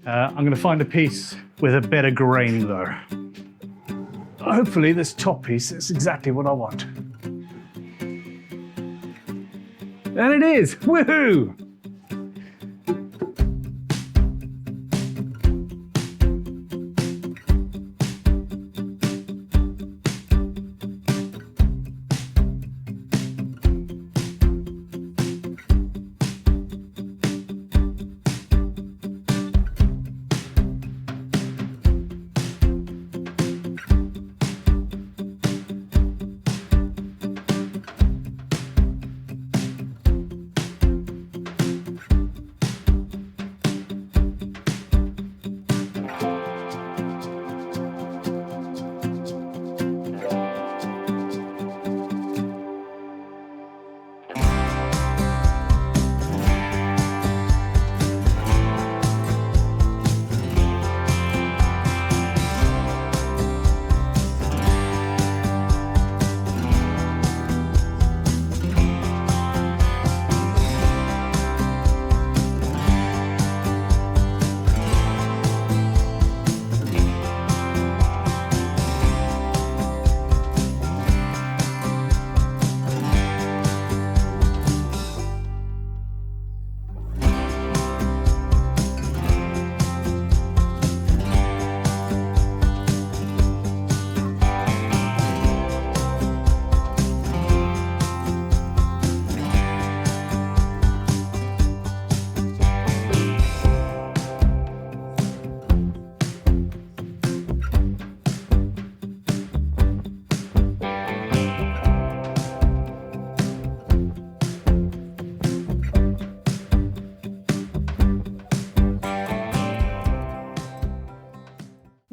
I'm going to find a piece with a better grain though. Hopefully this top piece is exactly what I want. And it is! Woohoo!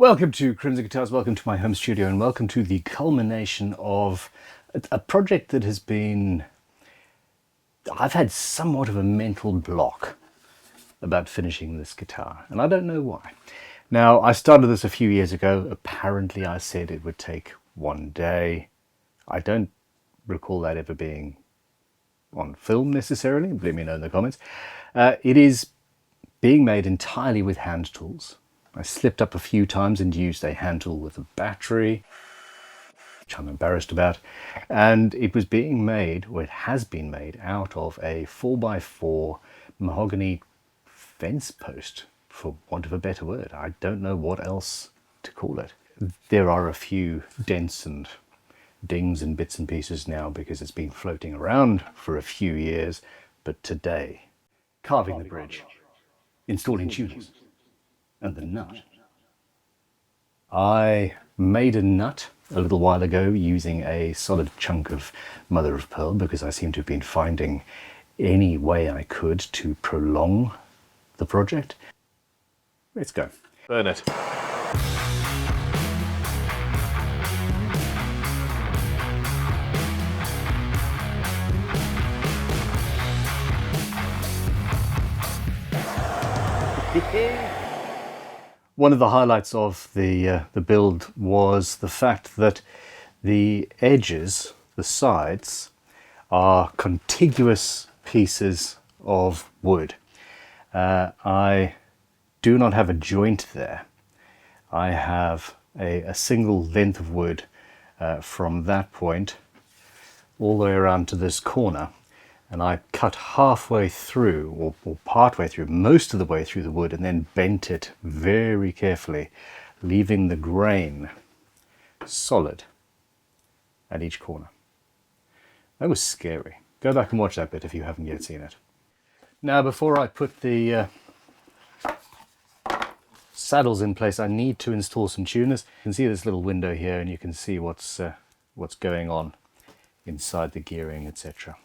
Welcome to Crimson Guitars, welcome to my home studio, and welcome to the culmination of a project that has been... I've had somewhat of a mental block about finishing this guitar, and I don't know why. Now, I started this a few years ago. Apparently I said it would take one day. I don't recall that ever being on film necessarily. Let me know in the comments. It is being made entirely with hand tools. I slipped up a few times and used a hand tool with a battery, which I'm embarrassed about. And it was being made, or it has been made, out of a 4x4 mahogany fence post, for want of a better word. I don't know what else to call it. There are a few dents and dings and bits and pieces now because it's been floating around for a few years. But today, carving the bridge, installing tuners, and the nut. I made a nut a little while ago using a solid chunk of mother of pearl because I seem to have been finding any way I could to prolong the project. Let's go. Burn it. One of the highlights of the build was the fact that the edges, the sides, are contiguous pieces of wood. I do not have a joint there. I have a single length of wood from that point all the way around to this corner. And I cut halfway through, or partway through, most of the way through the wood, and then bent it very carefully, leaving the grain solid at each corner. That was scary. Go back and watch that bit if you haven't yet seen it. Now, before I put the saddles in place, I need to install some tuners. You can see this little window here, and you can see what's going on inside the gearing, etc.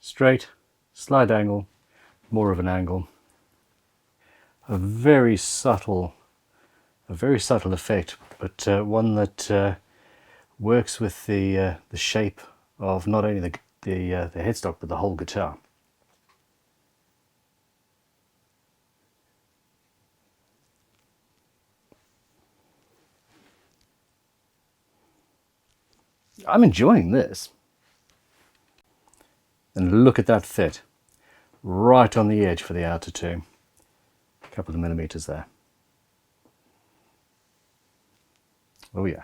Straight, slight angle, more of an angle. A very subtle effect, but one that works with the shape of not only the headstock but the whole guitar. I'm enjoying this. And look at that fit, right on the edge for the outer two. A couple of millimeters there. Oh yeah.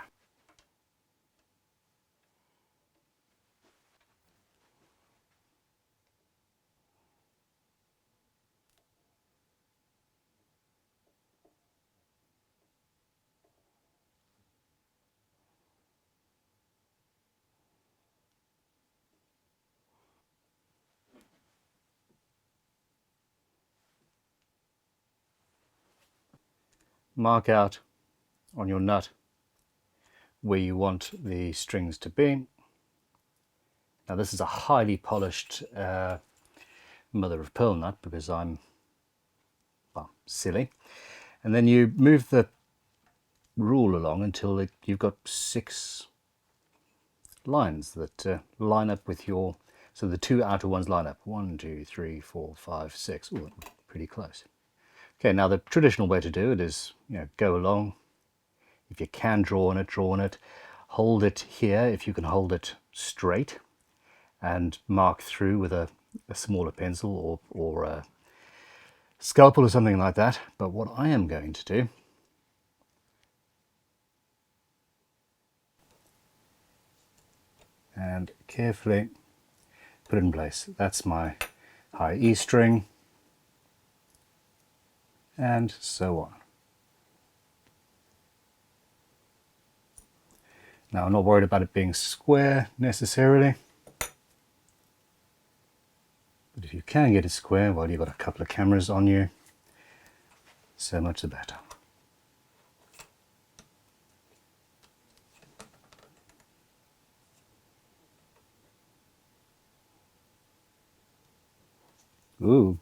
Mark out on your nut where you want the strings to be. Now this is a highly polished mother of pearl nut because I'm, well, silly. And then you move the rule along until you've got 6 lines that line up with your, so the 2 outer ones line up. 1, 2, 3, 4, 5, 6. Ooh, pretty close. Okay, now the traditional way to do it is, go along. If you can draw on it, draw on it. Hold it here if you can hold it straight, and mark through with a smaller pencil or a scalpel or something like that. But what I am going to do and carefully put it in place. That's my high E string, and so on. Now I'm not worried about it being square necessarily, but if you can get it square while you've got a couple of cameras on you, so much the better. Ooh.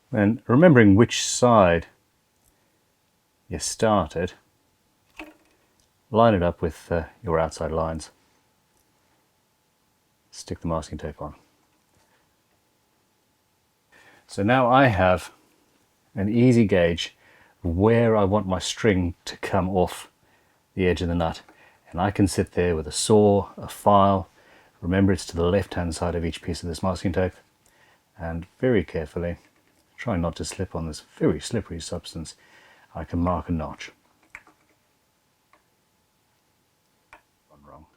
And remembering which side you started, line it up with your outside lines. Stick the masking tape on. So now I have an easy gauge where I want my string to come off the edge of the nut. And I can sit there with a saw, a file. Remember, it's to the left-hand side of each piece of this masking tape. And very carefully, try not to slip on this very slippery substance, I can mark a notch. One wrong.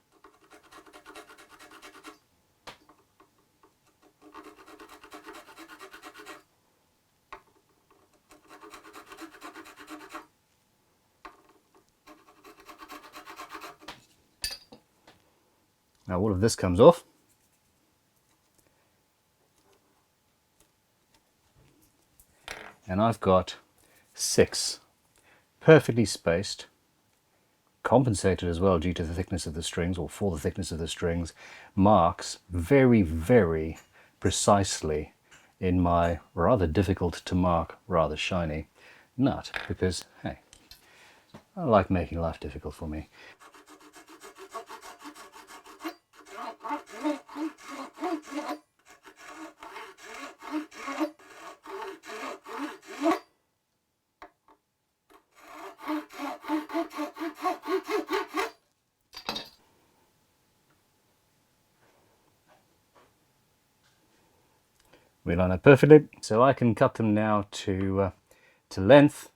Now all of this comes off. And I've got 6 perfectly spaced, compensated as well due to the thickness of the strings, or for the thickness of the strings, marks very, very precisely in my rather difficult to mark, rather shiny nut, because, hey, I like making life difficult for me. We line up perfectly, so I can cut them now to length,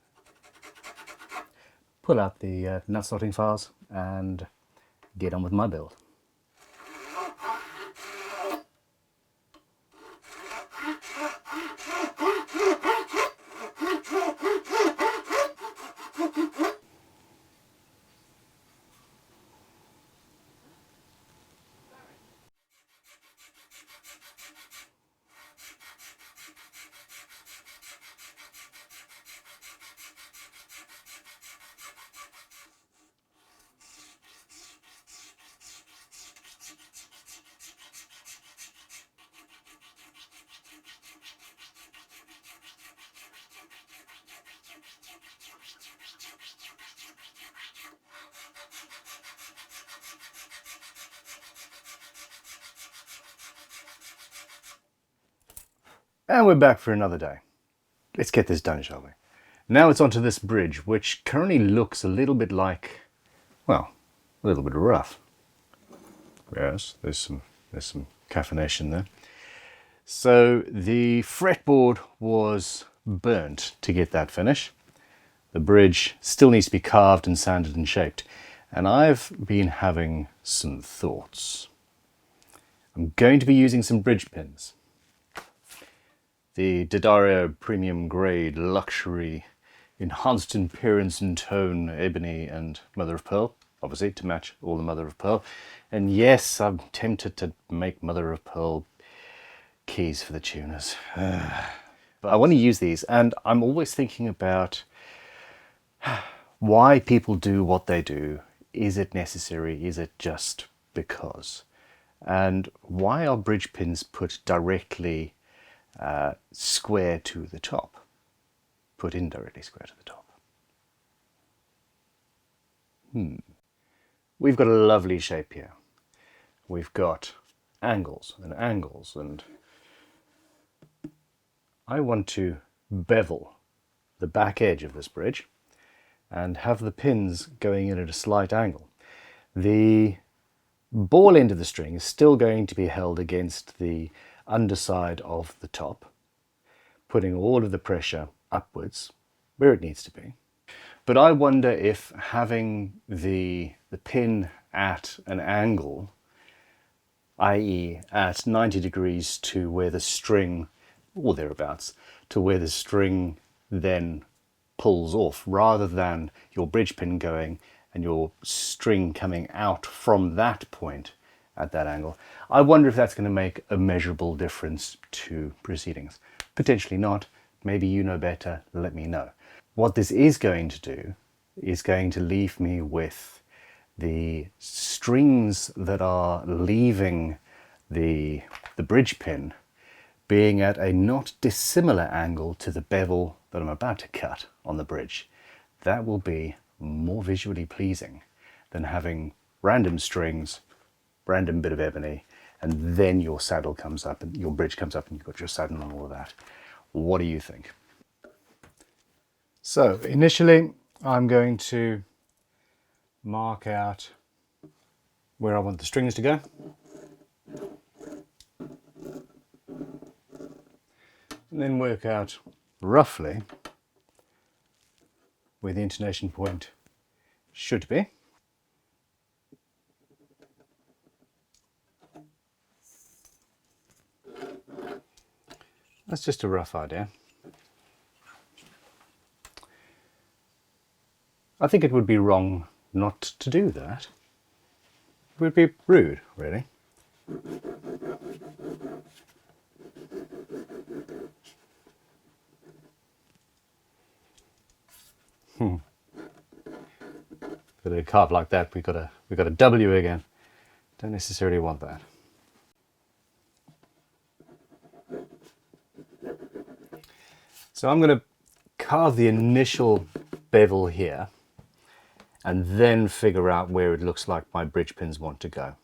pull out the nut slotting files, and get on with my build. And we're back for another day. Let's get this done, shall we? Now it's onto this bridge, which currently looks a little bit like, well, a little bit rough. Yes, there's some caffeination there. So the fretboard was burnt to get that finish. The bridge still needs to be carved and sanded and shaped. And I've been having some thoughts. I'm going to be using some bridge pins. The D'Addario Premium Grade Luxury Enhanced in Appearance and Tone Ebony and Mother of Pearl, obviously to match all the Mother of Pearl. And yes, I'm tempted to make Mother of Pearl keys for the tuners. But I want to use these, and I'm always thinking about why people do what they do. Is it necessary? Is it just because? And why are bridge pins put directly square to the top? Put indirectly square to the top. We've got a lovely shape here. We've got angles, and I want to bevel the back edge of this bridge and have the pins going in at a slight angle. The ball end of the string is still going to be held against the underside of the top, putting all of the pressure upwards where it needs to be. But I wonder if having the pin at an angle, i.e. at 90 degrees to where the string, or thereabouts, to where the string then pulls off, rather than your bridge pin going and your string coming out from that point at that angle. I wonder if that's going to make a measurable difference to proceedings. Potentially not. Maybe you know better, let me know. What this is going to do is going to leave me with the strings that are leaving the bridge pin being at a not dissimilar angle to the bevel that I'm about to cut on the bridge. That will be more visually pleasing than having random strings, random bit of ebony, and then your saddle comes up and your bridge comes up and you've got your saddle and all of that. What do you think? So initially I'm going to mark out where I want the strings to go. And then work out roughly where the intonation point should be. That's just a rough idea. I think it would be wrong not to do that. It would be rude, really. Got a carve like that, we got a W again. Don't necessarily want that. So I'm going to carve the initial bevel here and then figure out where it looks like my bridge pins want to go.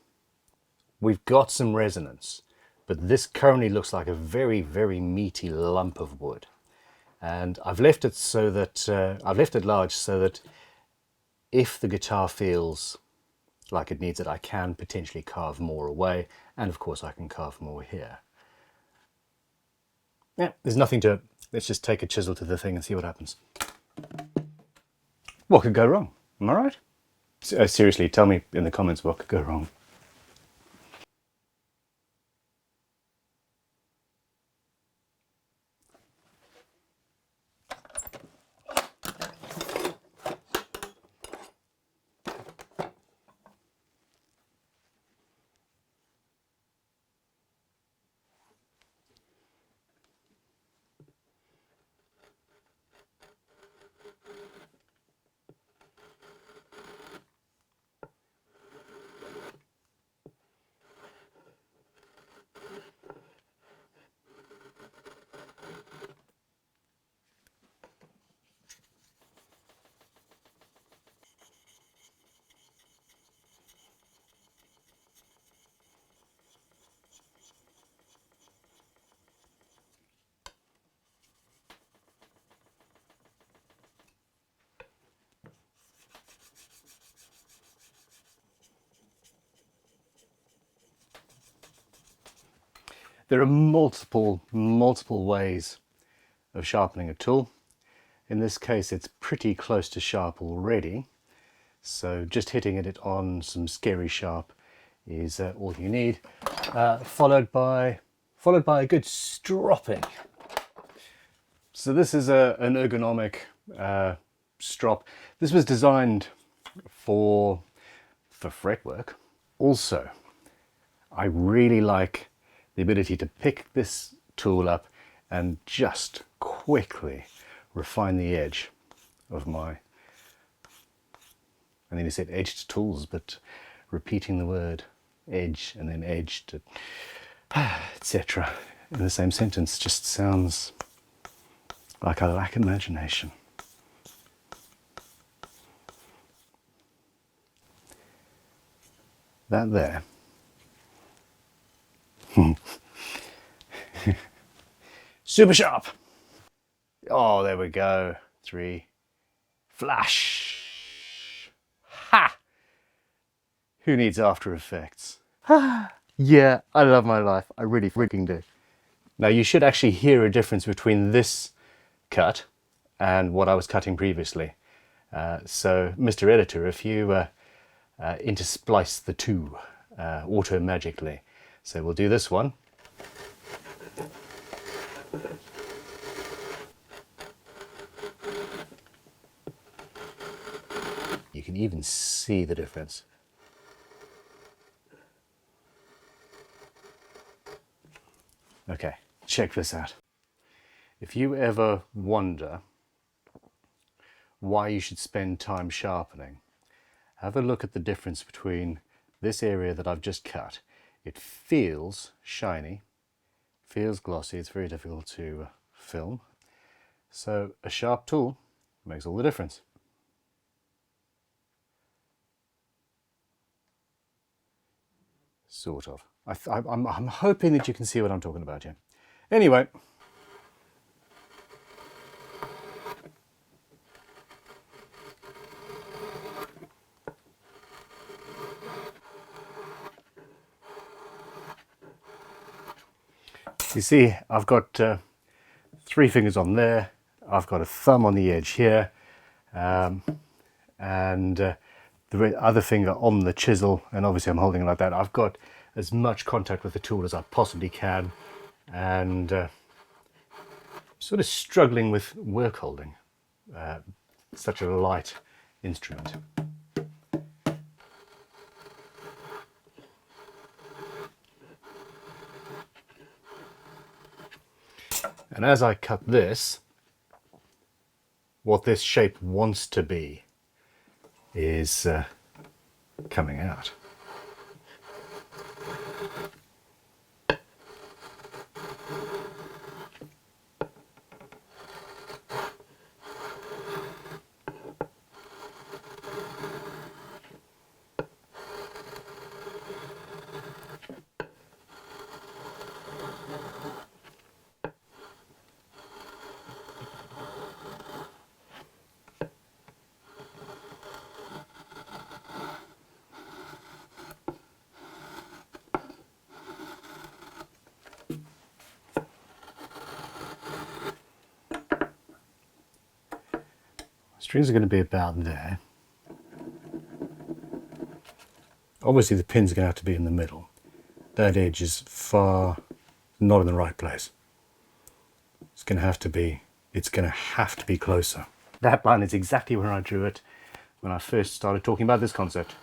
We've got some resonance, but this currently looks like a very, very meaty lump of wood. And I've left it so that, I've left it large so that if the guitar feels like it needs it, I can potentially carve more away, and of course I can carve more here. Yeah, there's nothing to it. Let's just take a chisel to the thing and see what happens. What could go wrong? Am I right? Seriously, tell me in the comments what could go wrong. There are multiple ways of sharpening a tool. In this case, it's pretty close to sharp already. So just hitting it on some scary sharp is all you need, followed by a good stropping. So this is an ergonomic strop. This was designed for fretwork. Also, I really like the ability to pick this tool up and just quickly refine the edge of my, I nearly said edged tools, but repeating the word edge and then edged, etc. in the same sentence just sounds like I lack imagination. That there. Super sharp. Oh, there we go. 3. Flash. Ha! Who needs After Effects? Yeah, I love my life. I really freaking do. Now you should actually hear a difference between this cut and what I was cutting previously. So, Mr. Editor, if you intersplice the two auto-magically. So we'll do this one. You can even see the difference. Okay, check this out. If you ever wonder why you should spend time sharpening, have a look at the difference between this area that I've just cut. It feels shiny, feels glossy, it's very difficult to film. So a sharp tool makes all the difference. Sort of. I'm hoping that you can see what I'm talking about here. Anyway. You see, I've got 3 fingers on there. I've got a thumb on the edge here. And the other finger on the chisel, and obviously I'm holding it like that. I've got as much contact with the tool as I possibly can, and sort of struggling with work holding such a light instrument. And as I cut this, what this shape wants to be is coming out. strings are going to be about there. Obviously the pins are going to have to be in the middle. That edge is far not in the right place. It's going to have to be closer. That line is exactly where I drew it when I first started talking about this concept.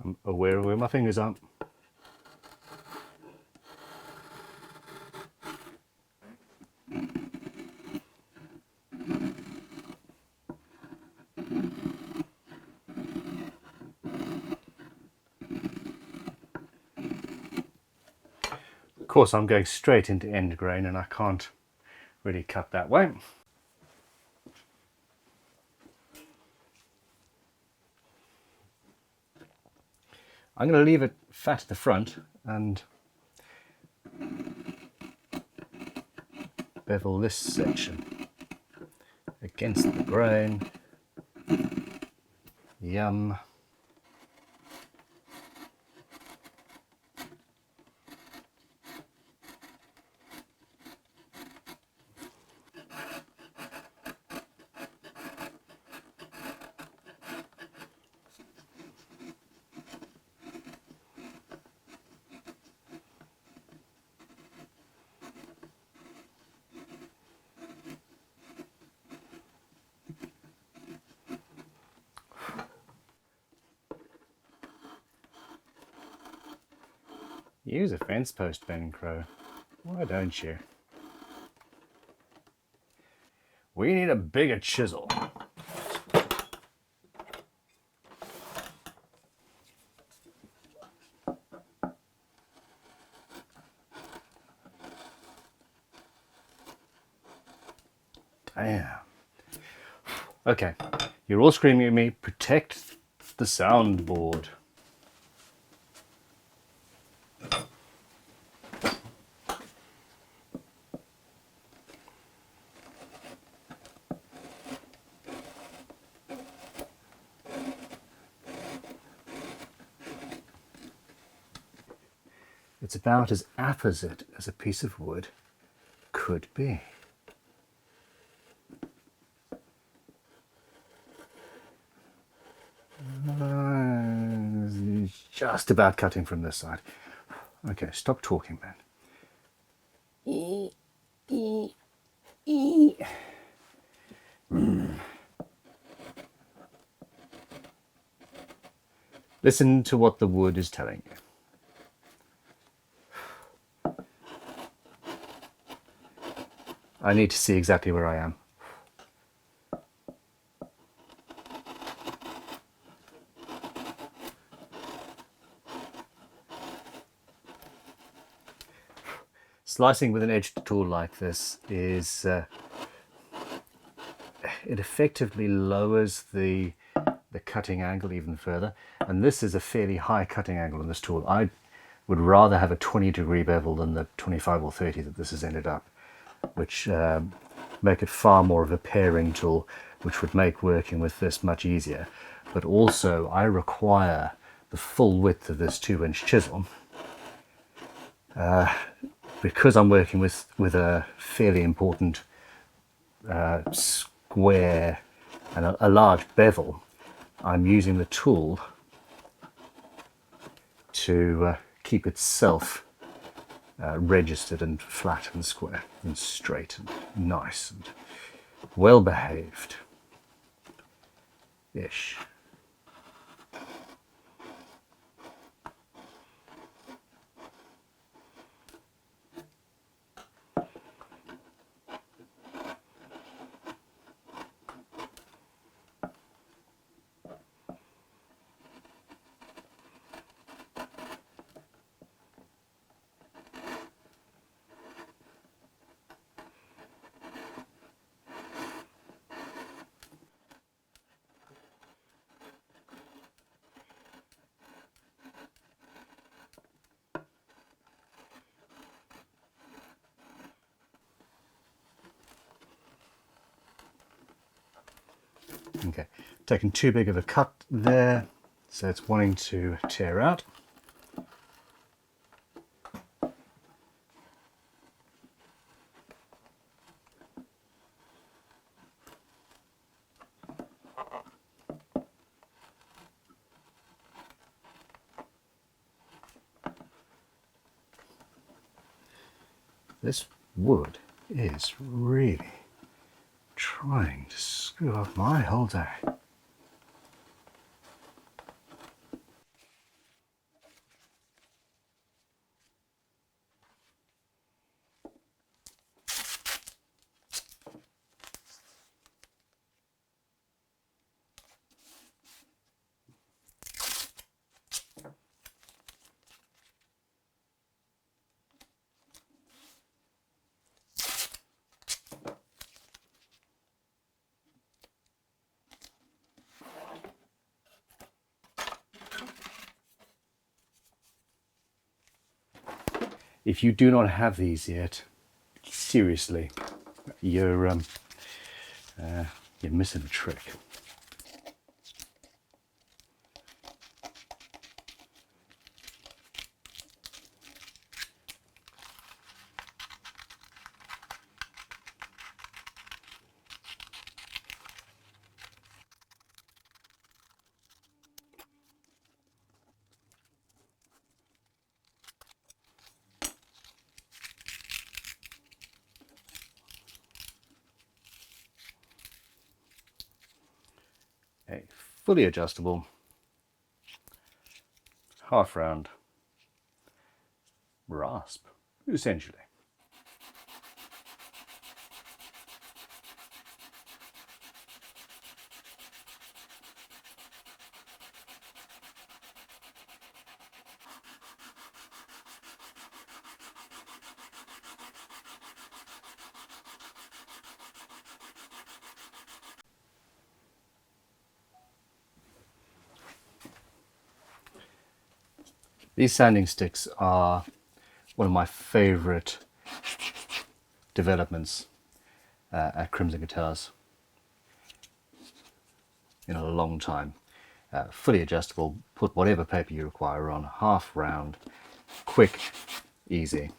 I'm aware of where my fingers are. Of course, I'm going straight into end grain and I can't really cut that way. I'm going to leave it fat at the front and bevel this section against the grain. Yum. Use a fence post, Ben Crow. Why don't you? We need a bigger chisel. Damn. Okay, you're all screaming at me, protect the soundboard. It's about as apposite as a piece of wood could be. Just about cutting from this side. Okay, stop talking, man. Listen to what the wood is telling you. I need to see exactly where I am. Slicing with an edged tool like this is, it effectively lowers the cutting angle even further. And this is a fairly high cutting angle on this tool. I would rather have a 20-degree bevel than the 25 or 30 that this has ended up, which make it far more of a paring tool, which would make working with this much easier. But also I require the full width of this 2-inch chisel. Because I'm working with a fairly important square and a large bevel, I'm using the tool to keep itself registered and flat and square and straight and nice and well behaved ish. Okay, taking too big of a cut there, so it's wanting to tear out. This wood is really trying to screw up my whole day. If you do not have these yet, seriously, you're missing a trick. A fully adjustable, half round rasp, essentially. These sanding sticks are one of my favorite developments at Crimson Guitars in a long time. Fully adjustable, put whatever paper you require on, half round, quick, easy.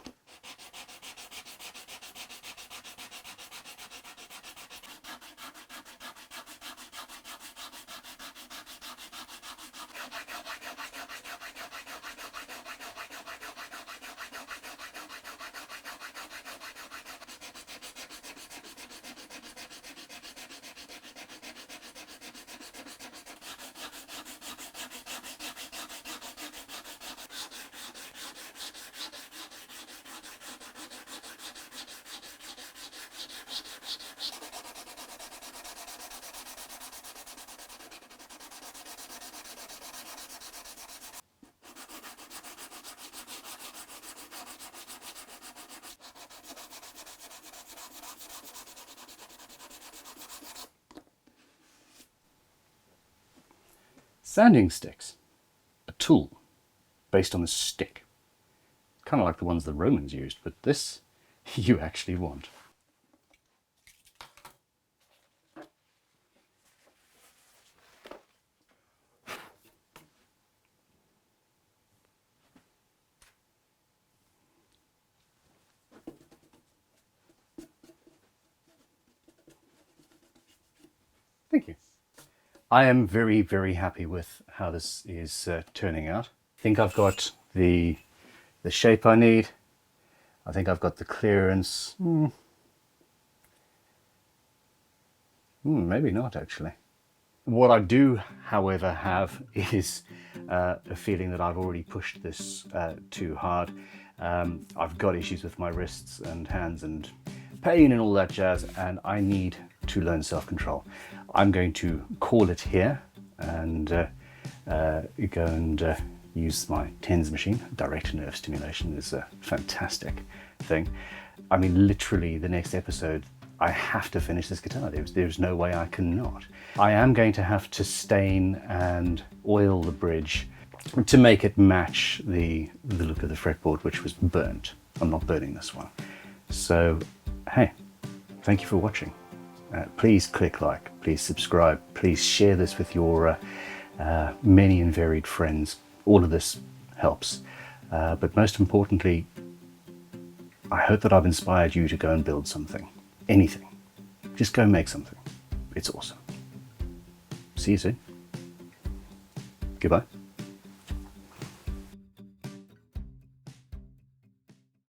Sanding sticks, a tool based on a stick, kind of like the ones the Romans used, but this you actually want. Thank you. I am very, very happy with how this is turning out. I think I've got the shape I need. I think I've got the clearance. Maybe not, actually. What I do, however, have is a feeling that I've already pushed this too hard. I've got issues with my wrists and hands and pain and all that jazz, and I need to learn self-control. I'm going to call it here and go and use my TENS machine. Direct nerve stimulation is a fantastic thing. I mean, literally the next episode, I have to finish this guitar. There's no way I cannot. I am going to have to stain and oil the bridge to make it match the look of the fretboard, which was burnt. I'm not burning this one. So, hey, thank you for watching, Please click like, please subscribe, please share this with your many and varied friends. All of this helps. But most importantly, I hope that I've inspired you to go and build something. Anything. Just go and make something. It's awesome. See you soon. Goodbye.